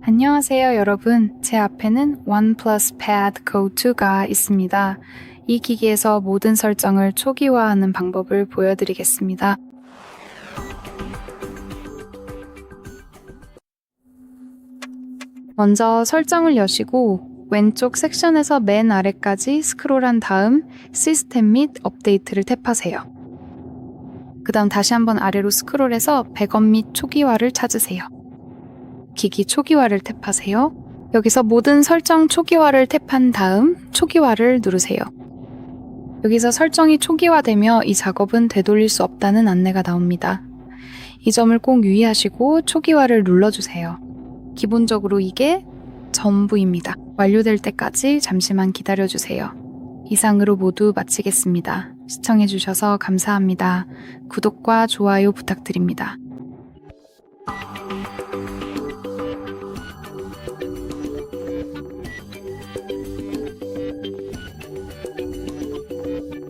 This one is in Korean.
안녕하세요 여러분. 제 앞에는 OnePlus Pad Go 2가 있습니다. 이 기기에서 모든 설정을 초기화하는 방법을 보여드리겠습니다. 먼저 설정을 여시고 왼쪽 섹션에서 맨 아래까지 스크롤한 다음 시스템 및 업데이트를 탭하세요. 그 다음 다시 한번 아래로 스크롤해서 백업 및 초기화를 찾으세요. 기기 초기화를 탭하세요. 여기서 모든 설정 초기화를 탭한 다음 초기화를 누르세요. 여기서 설정이 초기화되며 이 작업은 되돌릴 수 없다는 안내가 나옵니다. 이 점을 꼭 유의하시고 초기화를 눌러주세요. 기본적으로 이게 전부입니다. 완료될 때까지 잠시만 기다려주세요. 이상으로 모두 마치겠습니다. 시청해주셔서 감사합니다. 구독과 좋아요 부탁드립니다.